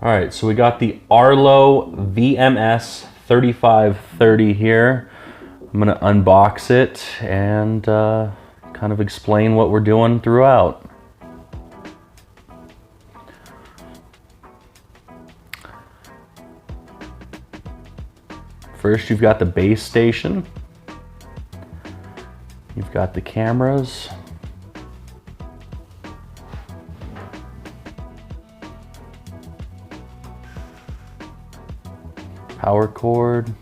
All right, so we got the Arlo VMS3530 here. I'm gonna unbox it and kind of explain what we're doing throughout. First, you've got the base station. You've got the cameras. Power cord.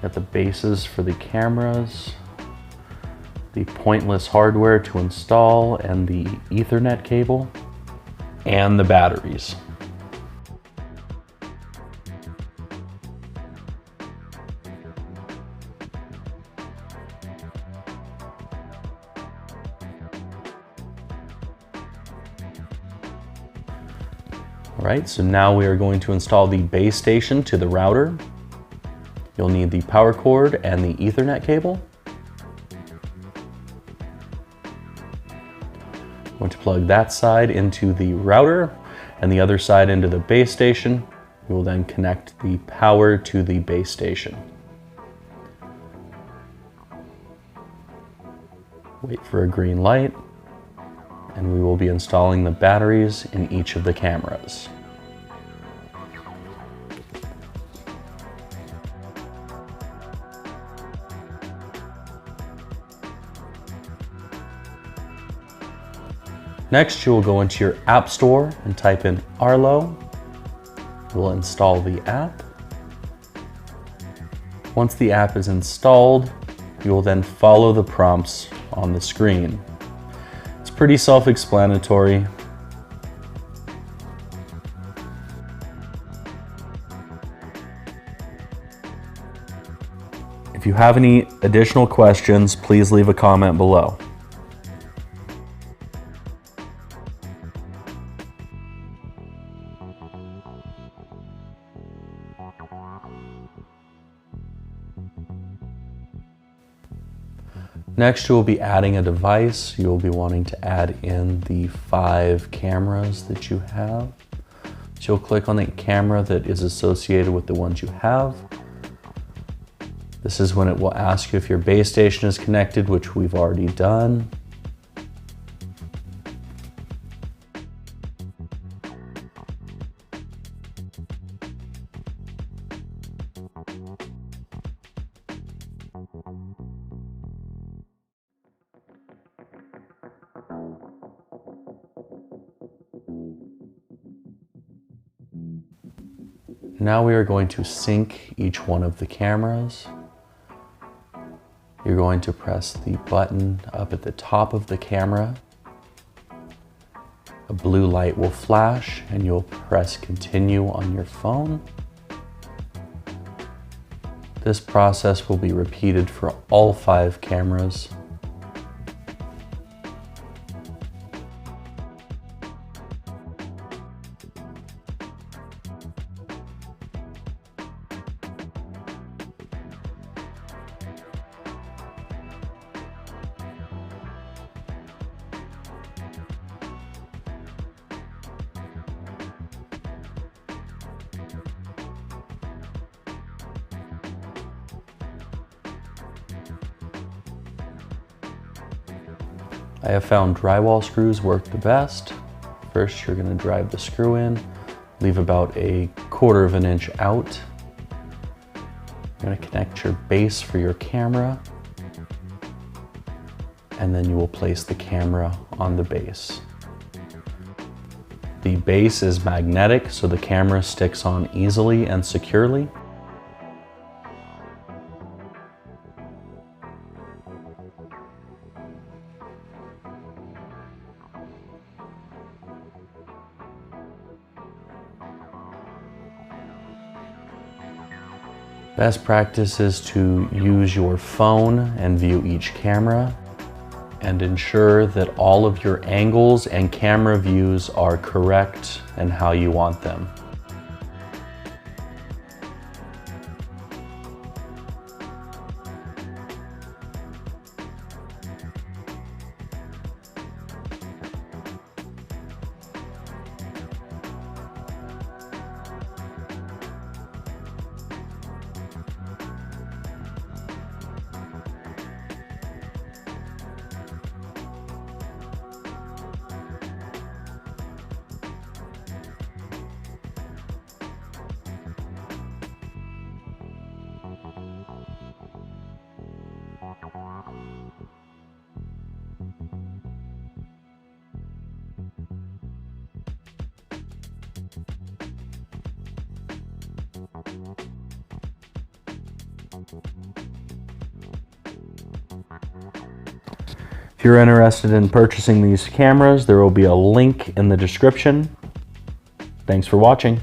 Got the bases for the cameras, the pointless hardware to install, and the Ethernet cable, and the batteries. All right, so now we are going to install the base station to the router. You'll need the power cord and the Ethernet cable. I'm going to plug that side into the router and the other side into the base station. We will then connect the power to the base station. Wait for a green light, and we will be installing the batteries in each of the cameras. Next, you will go into your app store and type in Arlo. We'll install the app. Once the app is installed, you will then follow the prompts on the screen. It's pretty self-explanatory. If you have any additional questions, please leave a comment below. Next, you will be adding a device. You will be wanting to add in the 5 cameras that you have. So you'll click on the camera that is associated with the ones you have. This is when it will ask you if your base station is connected, which we've already done. Now we are going to sync each one of the cameras. You're going to press the button up at the top of the camera. A blue light will flash and you'll press continue on your phone. This process will be repeated for all 5 cameras. I have found drywall screws work the best. First, you're going to drive the screw in, leave about a 1/4 of an inch out. You're going to connect your base for your camera, and then you will place the camera on the base. The base is magnetic, so the camera sticks on easily and securely. Best practice is to use your phone and view each camera and ensure that all of your angles and camera views are correct and how you want them. If you're interested in purchasing these cameras, there will be a link in the description. Thanks for watching.